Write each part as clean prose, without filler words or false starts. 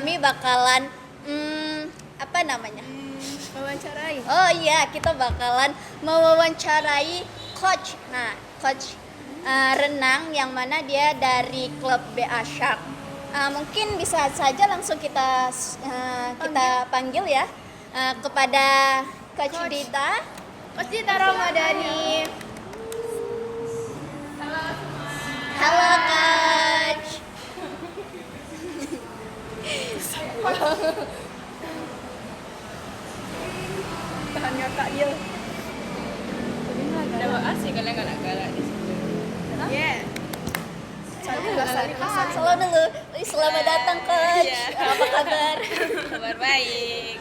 kami bakalan apa namanya? Wawancarai. Oh iya, kita bakalan mewawancarai coach. Nah, coach renang yang mana dia dari klub BA Shark. Mungkin bisa saja langsung kita panggil ya kepada Coach Dita. Coach Dita Ramadhani. Halo Coach. Tahan kakak dia. Ada asik kalian nggak galak di situ. Yeah. Selalu dulu. Selamat datang Coach. Iya. Apa kabar? Kabar baik.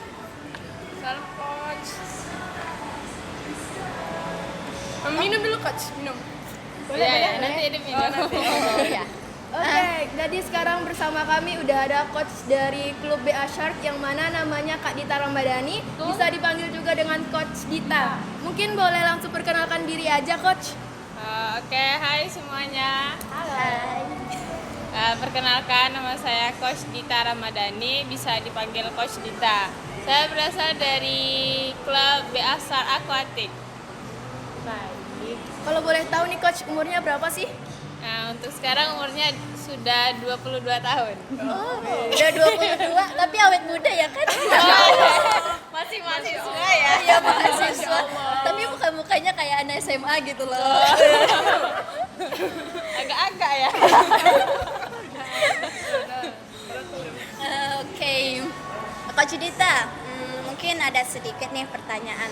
Salam coach. Minum dulu coach, minum. Boleh, nanti ada minum. Oh iya. Oke, jadi sekarang bersama kami udah ada coach dari klub BA Shark yang mana namanya Kak Dita Ramadhani. Bisa dipanggil juga dengan Coach Dita. Mungkin boleh langsung perkenalkan diri aja coach. Oke, hai semuanya. Hai. Perkenalkan, nama saya Coach Dita Ramadhani, bisa dipanggil Coach Dita. Saya berasal dari klub BA Shark Aquatic. Baik. Kalau boleh tahu nih coach, umurnya berapa sih? Nah, untuk sekarang umurnya sudah 22 tahun. Oh, udah 22 tapi awet muda ya kan? Masih mahasiswa ya? Iya, mahasiswa. Tapi mukanya kayak anak SMA gitu loh. Agak-agak ya. Oke. Coach Dita, mungkin ada sedikit nih pertanyaan.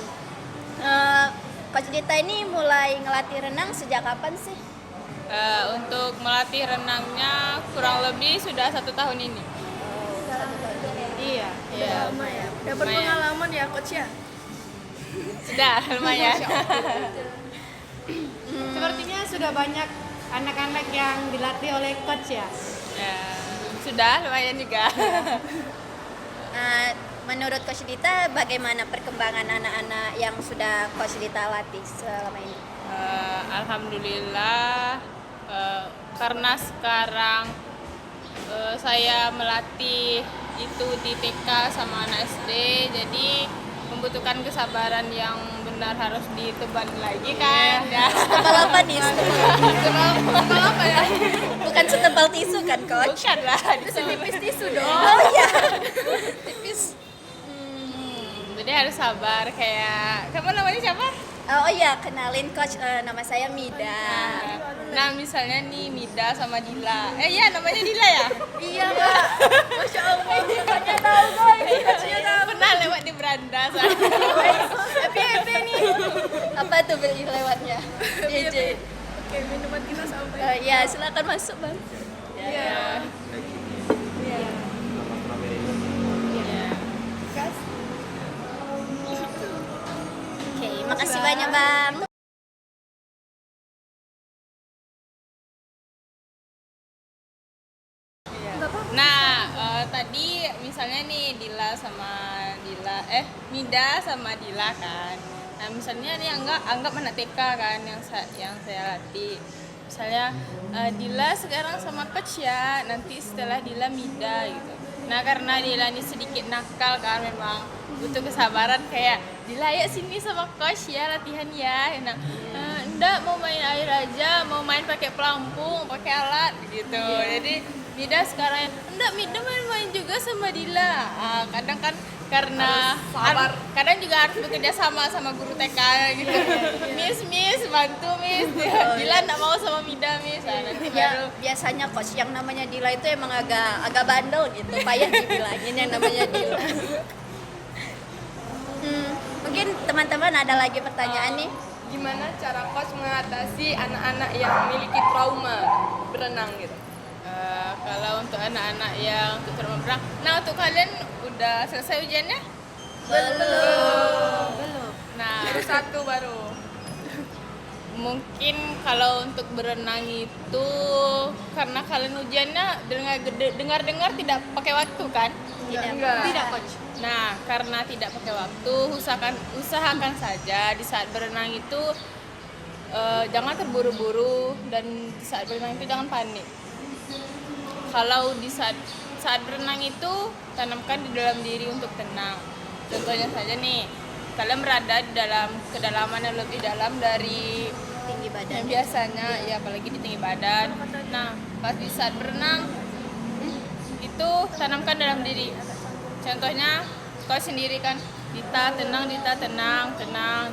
Coach Dita ini mulai ngelatih renang sejak kapan sih? Untuk melatih renangnya kurang lebih sudah 1 tahun ini. Iya. Udah lama ya. Dapat Lumayan. pengalaman ya coach ya. Sudah lumayan. Sepertinya sudah banyak anak-anak yang dilatih oleh coach ya. Ya, sudah lumayan juga. Menurut Coach Dita, bagaimana perkembangan anak-anak yang sudah Coach Dita latih selama ini? Alhamdulillah, karena sekarang saya melatih itu di TK sama anak SD, jadi membutuhkan kesabaran yang benar, harus ditebal lagi kan. Ya. Setebal apa nih? Setebal apa ya? Bukan setebal tisu kan, Coach? Bukan lah. Tipis tisu dong. Oh iya. Tipis. Jadi harus sabar, kayak kamu namanya siapa? Oh iya, kenalin Coach, nama saya Mida. Nah, misalnya nih Mida sama Dila. Iya, namanya Dila ya? Iya, Kak. Masya Allah, Coachnya tahu, guys. Coachnya tahu. Pernah lewat di beranda saya. Happy nih. Apa tuh beli lewatnya? JJ. Oke, minuman kita sampai. Ya, silakan masuk, Bang. Iya. Oke, makasih banyak, Bang. Nah, tadi misalnya nih Mida sama Dila kan. Nah, misalnya nih anggap anak TK kan yang saya latih. Misalnya Dila sekarang sama coach ya, nanti setelah Dila Mida gitu. Nah, karena Dila ini sedikit nakal kan, memang butuh kesabaran, kayak Dila ya sini sama coach ya, latihan ya. Nah, enggak, mau main air aja, mau main pakai pelampung, pakai alat gitu. Jadi Mida sekarang enggak, Mida main-main juga sama Dila. Kadang kan karena kadang juga harus bekerja sama guru TK gitu. Miss bantu Miss. Dila enggak mau sama Mida Miss. Nah, nanti Ya, baru biasanya coach yang namanya Dila itu emang agak bandel gitu, payah dibilangin yang namanya Dila. Mungkin teman-teman ada lagi pertanyaan nih. Gimana cara coach mengatasi anak-anak yang memiliki trauma berenang gitu? kalau untuk anak-anak yang untuk trauma berenang. Nah, untuk kalian udah selesai ujiannya? Belum. Nah, Satu baru. mungkin kalau untuk berenang itu karena kalian ujiannya dengar-dengar tidak pakai waktu kan? Tidak coach. Nah, karena tidak pakai waktu, usahakan saja di saat berenang itu jangan terburu-buru, dan di saat berenang itu jangan panik. Kalau di saat saat berenang itu tanamkan di dalam diri untuk tenang. Contohnya saja nih, kalian berada di dalam kedalaman yang lebih dalam dari Tinggi badan. yang biasanya, ya apalagi di tinggi badan. Nah, pas di saat berenang itu tanamkan dalam diri. Contohnya kau sendiri kan, Dita tenang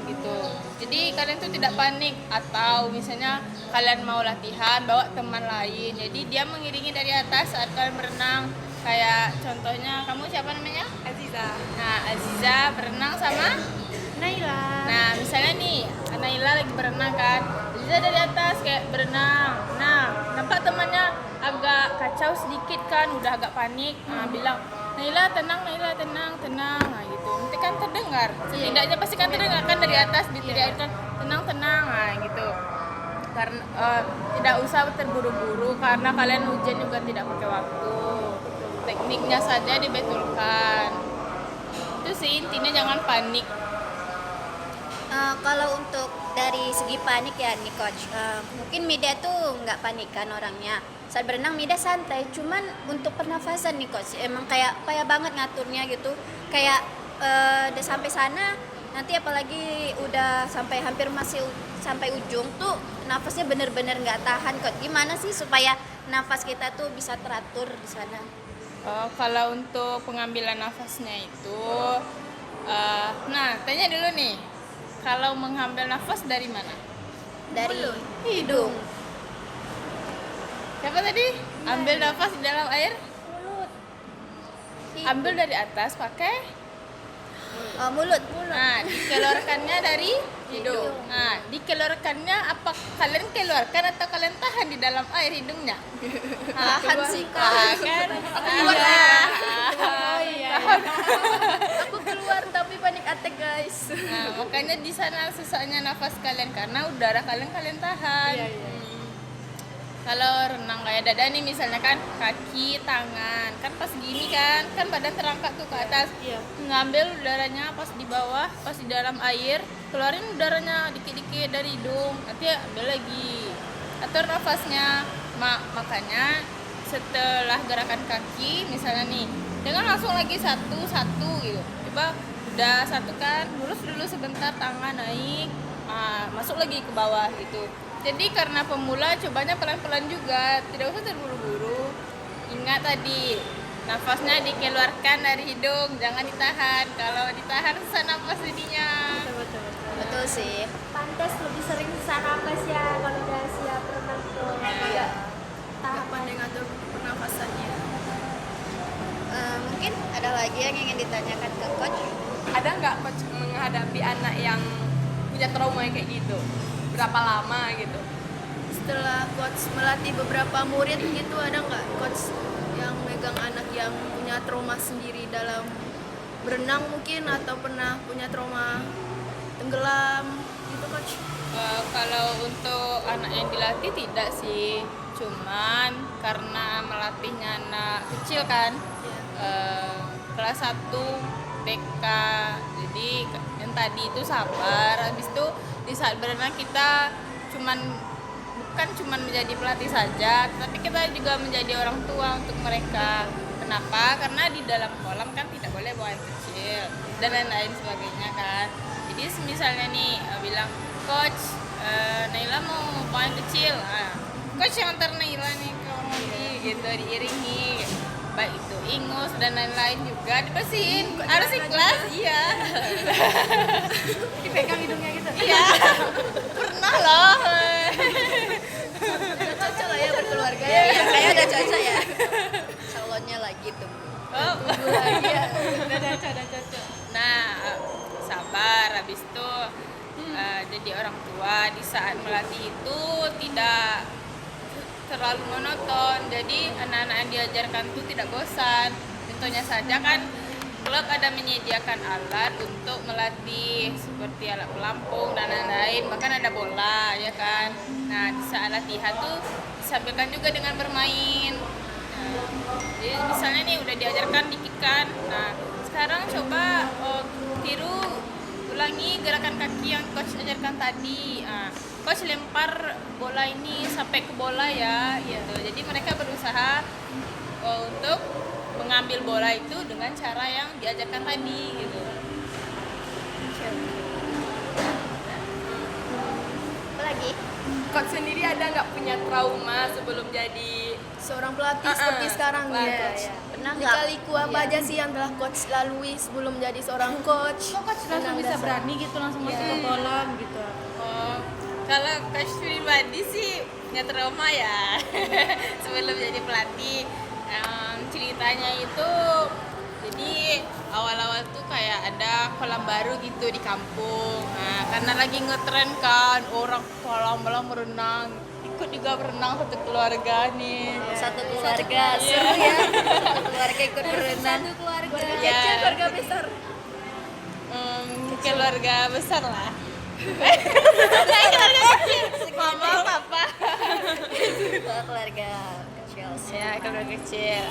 gitu. Jadi kalian tuh tidak panik, atau misalnya kalian mau latihan bawa teman lain. Jadi dia mengiringi dari atas saat kalian berenang. Kayak contohnya kamu siapa namanya? Aziza. Nah, Aziza berenang sama Naila. Nah, misalnya nih, Naila lagi berenang kan, Aziza dari atas kayak berenang. Nah, nampak temannya agak kacau sedikit kan, udah agak panik. Nah, bilang, Naila tenang. Nah, gitu. Nanti kan terdengar. Setidaknya pasti kan terdengar kan dari atas diteriakkan tenang. Nah, gitu. Karena tidak usah terburu-buru karena kalian hujan juga tidak pakai waktu. Tekniknya saja dibetulkan. Itu sih intinya, jangan panik. Kalau untuk dari segi panik ya nih coach, mungkin Mida tuh nggak panik kan orangnya. Saat berenang Mida santai, cuman untuk pernafasan nih coach, emang kayak payah banget ngaturnya gitu. Kayak udah sampai sana, nanti apalagi udah sampai hampir sampai ujung tuh nafasnya bener-bener nggak tahan coach. Gimana sih supaya nafas kita tuh bisa teratur di sana? Kalau untuk pengambilan nafasnya itu, nah tanya dulu nih, kalau mengambil nafas dari mana? Dari hidung. Siapa tadi? Ambil nafas di dalam air? Ambil dari atas pakai Mulut. Nah, dikeluarkannya dari hidung. Nah, dikeluarkannya apa kalian keluarkan atau kalian tahan di dalam air hidungnya? Tahan sih, Kak. Kan? keluar. Oh iya. Aku keluar tapi panik attack guys. Nah, makanya di sana susahnya nafas kalian karena udara kalian tahan. Iya, iya. Kalau renang kayak Dada nih misalnya kan, kaki, tangan, kan pas gini kan badan terangkat tuh ke atas. Iya. Ngambil udaranya pas di bawah, pas di dalam air, keluarin udaranya dikit-dikit dari hidung, nanti ambil lagi. Atur nafasnya. Makanya setelah gerakan kaki misalnya nih, jangan langsung lagi satu gitu. Coba udah satu kan, lurus dulu sebentar, tangan naik, masuk lagi ke bawah gitu. Jadi karena pemula cobanya pelan-pelan juga, tidak usah terburu-buru. Ingat tadi, nafasnya dikeluarkan dari hidung, jangan ditahan. Kalau ditahan susah nafas jadinya. Betul sih. Pantes lebih sering sesak napas ya kalau udah siap renang tuh. Iya. Nggak pandai ngatur pernafasannya. Mungkin ada lagi yang ingin ditanyakan ke coach. Ada nggak coach menghadapi anak yang punya trauma kayak gitu? Berapa lama gitu? Setelah coach melatih beberapa murid gitu, ada nggak coach yang megang anak yang punya trauma sendiri dalam berenang mungkin, atau pernah punya trauma tenggelam gitu coach? Kalau untuk anak yang dilatih tidak sih, cuman karena melatihnya anak kecil kan, kelas 1 TK, jadi yang tadi itu sabar. Habis itu di saat berenang kita bukan cuman menjadi pelatih saja, tapi kita juga menjadi orang tua untuk mereka. Kenapa? Karena di dalam kolam kan tidak boleh buang air kecil dan lain-lain sebagainya kan. Jadi misalnya nih bilang, coach, Naila mau buang air kecil, coach yang antar Naila nih ke kamar mandi gitu, diiringi, baik itu ingus dan lain-lain juga dibersihin. Harus ikhlas, iya. Dipegang hidungnya gitu. Iya, pernah loh. Udah cocok lah ya berkeluarga Ya, ya. kayak udah cocok ya. Calonnya lagi tuh. Oh, Udah cocok. nah, sabar. Habis itu jadi orang tua di saat melatih itu tidak terlalu monoton. Jadi anak-anak yang diajarkan itu tidak bosan. Contohnya saja kan, klub ada menyediakan alat untuk melatih seperti alat pelampung dan lain-lain, bahkan ada bola ya kan. Nah, di saat latihan tuh disampaikan juga dengan bermain. Nah, jadi misalnya nih udah diajarkan dikit kan, nah sekarang coba tiru ulangi gerakan kaki yang coach ajarkan tadi. Coach lempar bola ini sampai ke bola ya gitu. Jadi mereka berusaha untuk mengambil bola itu dengan cara yang diajarkan tadi gitu. Apa lagi? Coach sendiri ada nggak punya trauma sebelum jadi Seorang pelatih seperti sekarang nih, Iya, coach. iya. Pernah nggak? Lika-liku apa aja sih yang telah coach lalui sebelum jadi seorang coach? Kok coach langsung bisa berani gitu langsung masuk ke kolam gitu? Oh, kalau coach pribadi sih nggak trauma ya. Sebelum jadi pelatih, ceritanya itu jadi awal-awal tuh kayak ada kolam baru gitu di kampung. Nah, karena lagi ngetren kan orang kolam berenang, ikut juga berenang satu keluarga nih. Satu keluarga, seru ya. Satu keluarga ikut berenang. Satu keluarga Ya. kecil, keluarga besar. Keluarga besar lah. Keluarga kecil, mama, papa. Keluarga kecil. Ya, keluarga kecil.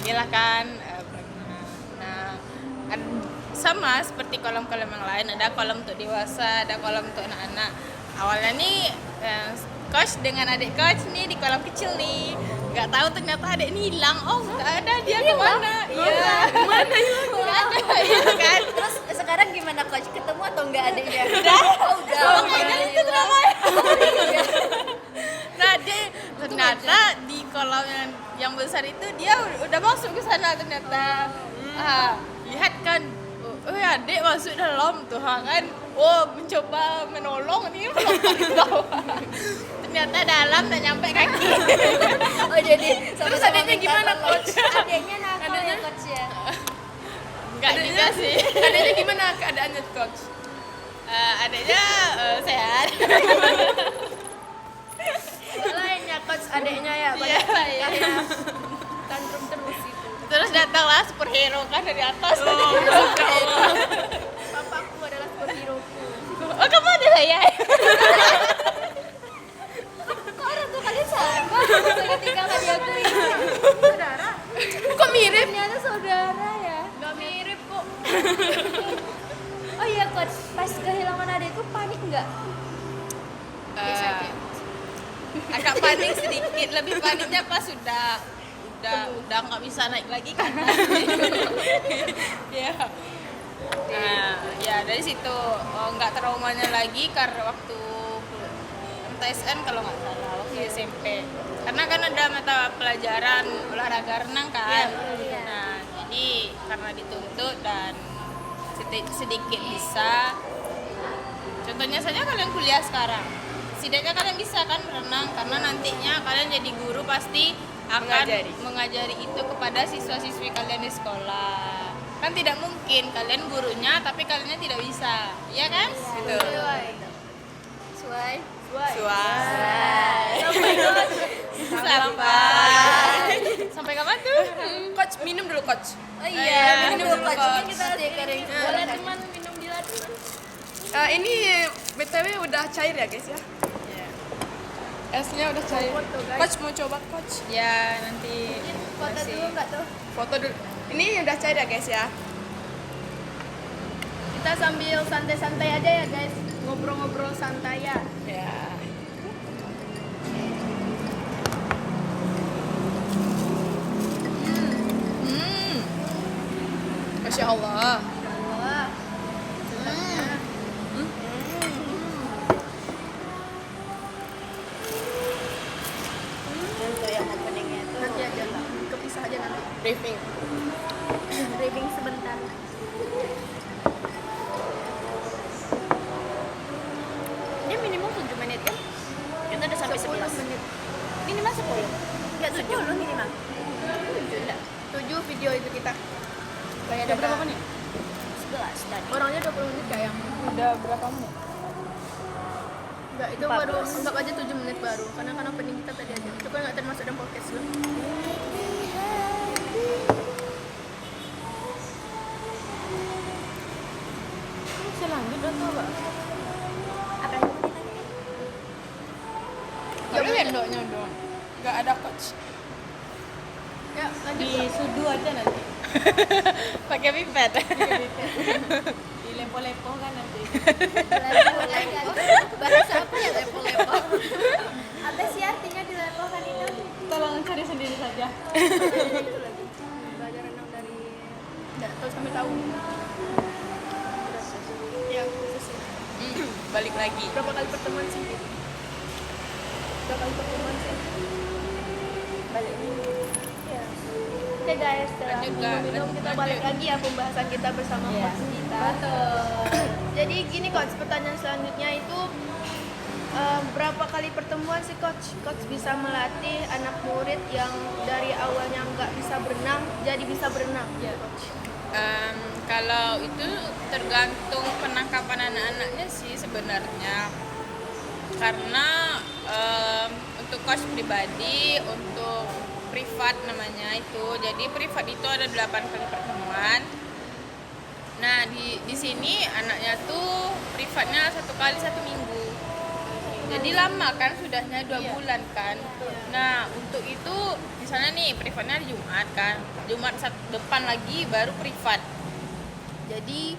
Inilah kan berenang. Nah, sama seperti kolam-kolam yang lain, ada kolam untuk dewasa, ada kolam untuk anak-anak. Awalnya nih coach dengan adik coach nih di kolam kecil nih, nggak tahu ternyata adik ini hilang. Oh, nggak ada, dia kemana? Iya, kemana hilang? Nggak ada, gitu kan. Terus sekarang gimana coach? Ketemu atau enggak adiknya? Udah. Makanya itu drama. Nah, dia ternyata di kolam yang besar itu dia udah masuk ke sana ternyata. Lihat kan, adik masuk dalam tuh kan. Oh, mencoba menolong nih melompat ke bawah. Ternyata dalam dan nyampe kaki. Oh jadi Terus adiknya gimana, coach? Adiknya nakal ya coach ya. Enggak juga sih. adanya gimana keadaannya coach? Adiknya sehat. Lainnya coach adiknya ya, Iya, banyak iya. kayak tantrum terus itu. Terus datanglah superhero kan dari atas. Papaku adalah superhero. Oh, kamu adalah ya? kok orang tua kalian sama? Seketika nggak diakui. Saudara? Kok mirip? Ternyata saudara ya. Gak mirip kok. Oh iya coach, pas kehilangan adikku panik nggak? Agak panik sedikit, lebih paniknya pas udah nggak bisa naik lagi kan. Ya. Nah, ya dari situ nggak traumanya lagi karena waktu MTSN kalau nggak salah waktu SMP. Karena kan ada mata pelajaran olahraga renang kan. Nah, jadi karena dituntut dan sedikit bisa. Contohnya saja kalian kuliah sekarang. Setidaknya kalian bisa kan berenang karena nantinya kalian jadi guru pasti akan mengajari itu kepada siswa-siswi kalian di sekolah. Kan tidak mungkin kalian gurunya tapi kalian tidak bisa. Iya kan? Gitu. Suai. Sampai. Sampai kapan tuh? Coach minum dulu coach. Oh iya, minum dulu coach. Coach. Kita nanti kering. Boleh cuman minum di latihan. Ini BTW udah cair ya guys ya? Esnya udah cair. Foto, guys. Coach mau coba coach? Ya nanti Foto dulu nggak tuh? Foto dulu. Ini udah cair ya guys ya? Kita sambil santai-santai aja ya guys. Ngobrol-ngobrol santai ya. Ya. Masya Allah. Wah. Untuk yang openingnya itu. Nanti aja lah. Kepisah aja nanti. Briefing. Briefing sebentar. Ini minimum 7 menit kan? Kita udah sampai 11 menit. Minimal 10. Enggak 7 minimal. 7 video itu kita. Kayak Udah berapa menit? 11 tadi. Orangnya 20 menit kayak. Udah berapa menit? Enggak, itu 14. baru anggap aja 7 menit baru. Karena opening kita tadi aja. Itu kan enggak termasuk dalam podcast lu. Bisa lanjut atau apa? Apa yang mau ditanya? Gak boleh nyodok. Gak ada coach. Ya, lanjut. Di sudu aja nanti. pakai pipet. Di lepo-lepo kan nanti. Bahasa apa ya lepo-lepo? Apa sih artinya dilepokan itu? Tolong cari sendiri saja. Belajar renang dari nggak tahu sampai tahu. Ya, khusus ya. Balik lagi. Berapa kali pertemuan sih? Berapa kali pertemuan sih? Balik minggu. Ya. Oke guys, setelah Lanjut, Kak. minum kita Lanjut. balik lagi ya pembahasan kita bersama Iya. coach kita. Jadi gini coach, pertanyaan selanjutnya itu berapa kali pertemuan sih coach? Coach bisa melatih anak murid yang dari awalnya nggak bisa berenang jadi bisa berenang. Ya coach. Kalau itu tergantung penangkapan anak-anaknya sih sebenarnya. Karena untuk coach pribadi, untuk privat namanya itu. Jadi privat itu ada 8 kali pertemuan. Nah di sini anaknya tuh privatnya 1 kali 1 minggu. Jadi lama kan, sudahnya 2 bulan kan. Nah untuk itu misalnya nih privatnya hari Jumat kan, Jumat depan lagi baru privat. Jadi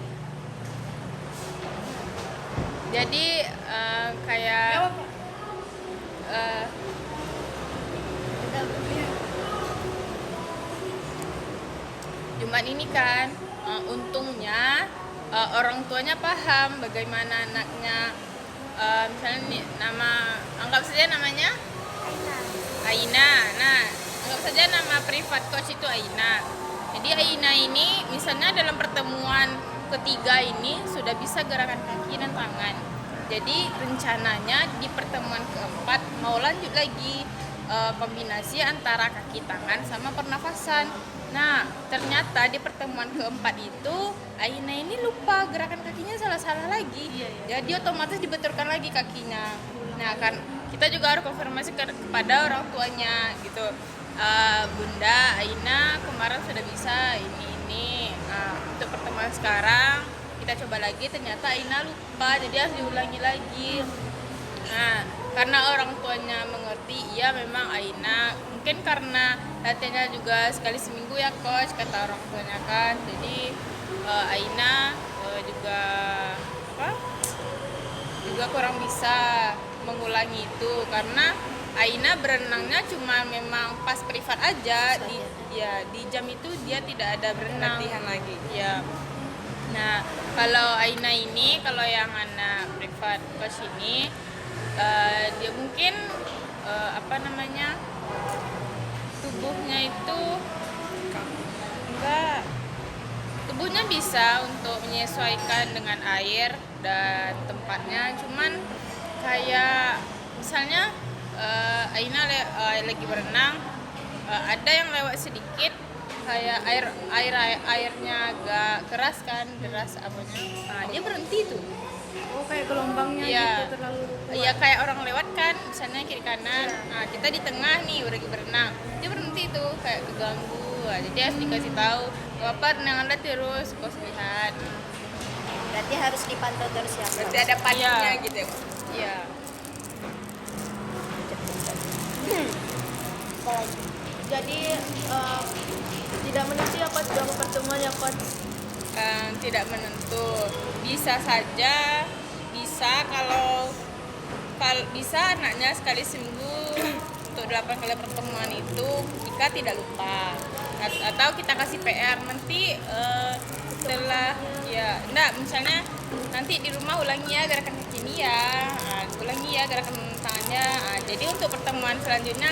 kayak Jumat ini kan untungnya orang tuanya paham bagaimana anaknya. Misalnya nih, anggap saja namanya Aina. Nah, anggap saja nama privat coach itu Aina. Jadi Aina ini misalnya dalam pertemuan ketiga ini sudah bisa gerakan kaki dan tangan. Jadi rencananya di pertemuan keempat mau lanjut lagi kombinasi antara kaki tangan sama pernafasan. Nah, ternyata di pertemuan keempat itu Aina ini lupa gerakan kakinya salah-salah lagi. Jadi otomatis dibetulkan lagi kakinya. Nah, kan kita juga harus konfirmasi kepada orang tuanya gitu. Bunda Aina kemarin sudah bisa ini. Untuk pertemuan sekarang kita coba lagi, ternyata Aina lupa, jadi harus diulangi lagi. Nah, karena orang tuanya mengerti, iya memang Aina mungkin karena latihannya juga sekali seminggu ya coach, kata orang tuanya kan. Jadi Aina juga kurang bisa mengulangi itu karena Aina berenangnya cuma memang pas privat aja di jam itu dia tidak ada berenang Latihan lagi. ya. Nah kalau Aina ini, kalau yang anak privat coach ini dia mungkin tubuhnya itu tubuhnya bisa untuk menyesuaikan dengan air dan tempatnya, cuman kayak misalnya Aina lagi berenang, ada yang lewat sedikit kayak airnya agak keras kan, deras apanya, nah dia berhenti tuh. Oh, kayak gelombangnya Iya. gitu terlalu kuat. Iya, kayak orang lewat kan, misalnya kiri kanan. Nah, kita di tengah nih udah lagi berenang. Dia berhenti tuh kayak keganggu. Nah, jadi harus dikasih tahu, "Apa renang Anda terus, kau lihat." Berarti harus dipantau terus ya. Berarti ada paniknya Iya. gitu ya. Iya. Jadi tidak menentu ya coach berapa pertemuan ya coach. Tidak menentu. Bisa saja, kalau bisa anaknya sekali seminggu untuk 8 kali pertemuan itu jika tidak lupa. Atau kita kasih PR nanti setelah ya misalnya nanti di rumah ulangi ya gerakan kaki ini ya, ulangi ya gerakan tangannya. Jadi untuk pertemuan selanjutnya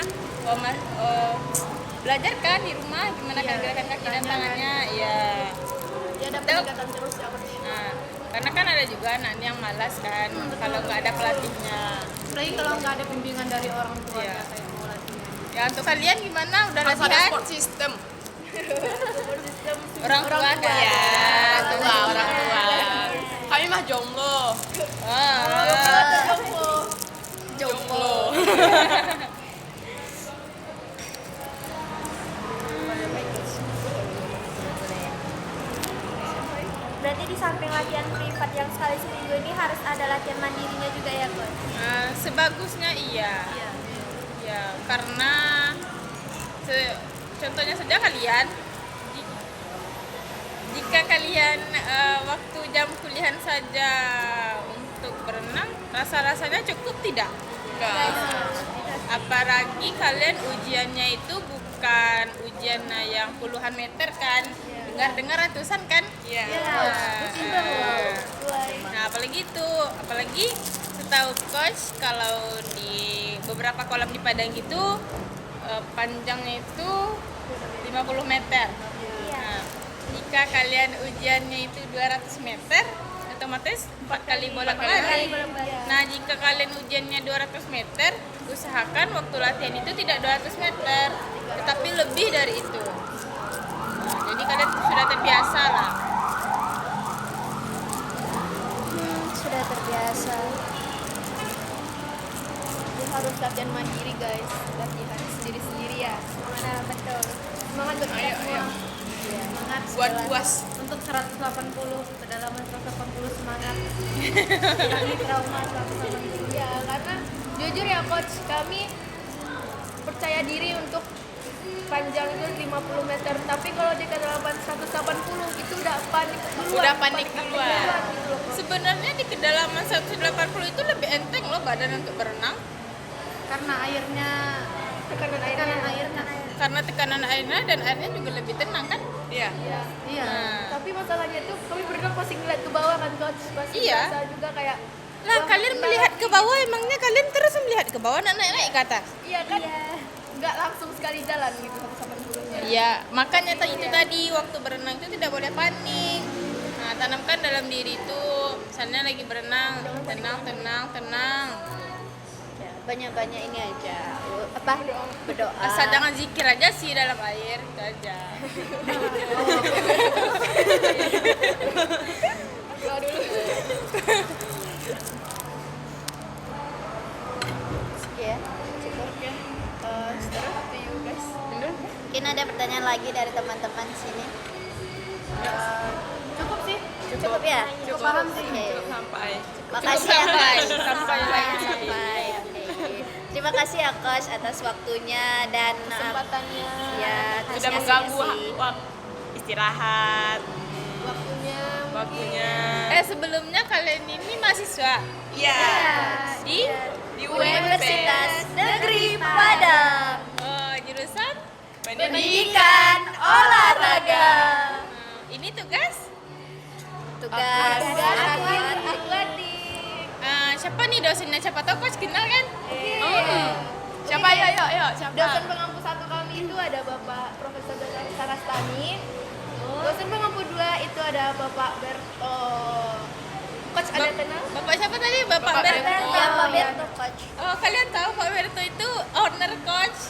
belajar kan di rumah gimana kan gerakan kaki dan tangannya ya. Ya ada peningkatan terus ya coach. Nah, karena kan ada juga anak yang malas kan kalau nggak ada pelatihnya. Apalagi kalau nggak ada bimbingan dari orang tua Iya. kayak mau latihan. Ya untuk kalian gimana? Udah Harus ada latihan? support system. Orang tua kan? Ya, orang tua. Kami mah jomblo. Jomblo. Berarti di samping latihan privat yang sekali seminggu ini harus ada latihan mandirinya juga ya coach? Sebagusnya iya. Ya, karena contohnya saja kalian jika kalian waktu jam kuliahan saja untuk berenang, rasanya cukup tidak? Enggak. apalagi kalian ujiannya itu bukan ujian yang puluhan meter kan, dengar ratusan kan. Nah apalagi setahu coach kalau di beberapa kolam di Padang itu panjangnya itu 50 meter. Nah, jika kalian ujiannya itu 200 meter, otomatis 4 kali bolak-balik. Nah, jika kalian ujiannya 200 meter, usahakan waktu latihan itu tidak 200 meter, tetapi lebih dari itu. Nah, jadi kalian sudah terbiasa lah. Sudah terbiasa. Jadi harus latihan mandiri guys, latihan sendiri-sendiri ya. Mana betul. Semangat buat kita semua. Semangat Buat puas. untuk 180 kedalaman 180 semangat. Ini trauma 180. Ya, karena jujur ya coach, kami percaya diri untuk panjang itu 50 meter, tapi kalau di kedalaman 180 itu udah panik duluan. Udah panik duluan. Gitu loh, Coach. Sebenarnya di kedalaman 180 itu lebih enteng loh badan untuk berenang. Karena airnya Tekanan airnya. Karena tekanan airnya dan airnya juga lebih tenang kan? Iya. Iya. iya. Nah, Tapi masalahnya tuh kami berenang pasti ngeliat ke bawah kan coach, pasti Iya. berasa juga kayak lah wah, kalian kita- melihat ke bawah, emangnya kalian terus melihat ke bawah naik ke atas? Iya kan? Nggak langsung sekali jalan gitu 180-nya. Iya, makanya itu tadi waktu berenang itu tidak boleh panik. Nah, tanamkan dalam diri itu, misalnya lagi berenang, tenang. Ya, banyak-banyak ini aja. Apa? Berdoa. Asal jangan zikir aja sih dalam air, itu aja. Doa dulu. Sekian. Cukup. Sekarang to you guys. Mungkin ada pertanyaan lagi dari teman-teman sini. Cukup sih. Cukup ya? Cukup paham sih. Oke. Sampai. Makasih ya Coach. Sampai lagi. Sampai. Oke. Terima kasih ya Coach atas waktunya dan Kesempatannya, ya Sudah mengganggu kasih. istirahat, waktunya. Sebelumnya kalian ini mahasiswa Iya. di Universitas Negeri Padang. Jurusan Pendidikan Olahraga. Ini tugas. Tugas akhir. Adik. Siapa nih dosennya? Siapa tahu coach kenal kan? Siapa? Yuk, siapa? Dosen pengampu 1 kami itu ada Bapak Profesor Dr. Sarastani. Dosen pengampu 2 itu ada Bapak Berto. Coach ada kenal? Bapak siapa tadi? Bapak Bapak Berto. Berto. Iya, Pak Berto Coach. Oh, kalian tahu Pak Berto itu owner coach?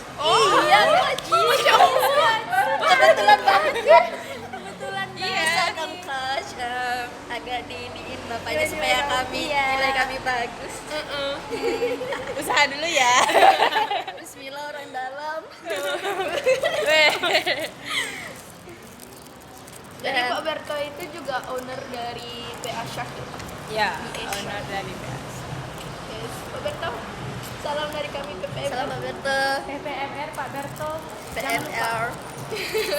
Iya, Coach. Kebetulan banget kan? Kebetulan Iya. bisa dong Coach. Agak diiniin Bapaknya supaya kami nilai kami bagus. Usaha dulu ya. Bismillah orang dalam. Jadi Pak Berto itu juga owner dari PA Shark. Ya, owner dari PAS. Yes. Pak Berto, salam dari kami ke PMR. Salam Pak Berto. PPMR Pak Berto. PMR.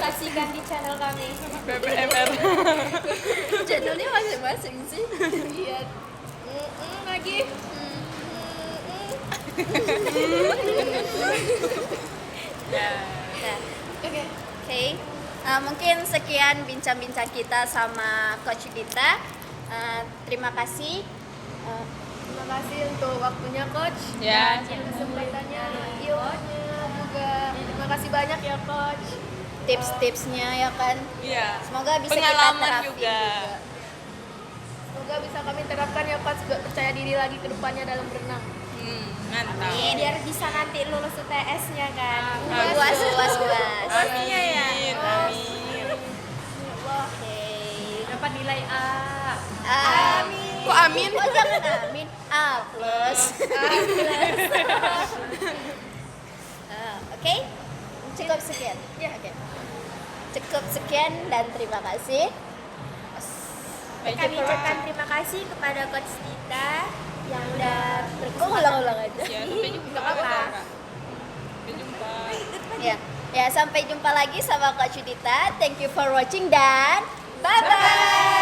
Saksikan di channel kami. BPMR. Channelnya masing-masing sih. Iya. Lagi. Nah, Oke. oke. Mungkin sekian bincang-bincang kita sama Coach Dita. Terima kasih. Terima kasih untuk waktunya coach. Ya. Dan kesempatannya ilmunya juga. Terima kasih banyak ya coach. Tips-tipsnya ya kan. Iya. Semoga bisa Pengalaman kita terapin juga. Semoga bisa kami terapkan ya coach, gak percaya diri lagi ke depannya dalam berenang. Mantap. Biar bisa nanti lulus UTS-nya kan. Puas. Amin. Amin. Oke. Dapat nilai A. Amin. Kok amin? Oh, jangan amin. A plus. Oke. Cukup sekian. Ya, oke. Cukup sekian dan terima kasih. Kami ucapkan terima kasih kepada Coach Dita yang udah Kok ulang-ulang aja? Ya, sampai jumpa. apa-apa. Sampai jumpa. Ya, sampai jumpa lagi sama Coach Dita. Thank you for watching dan bye bye.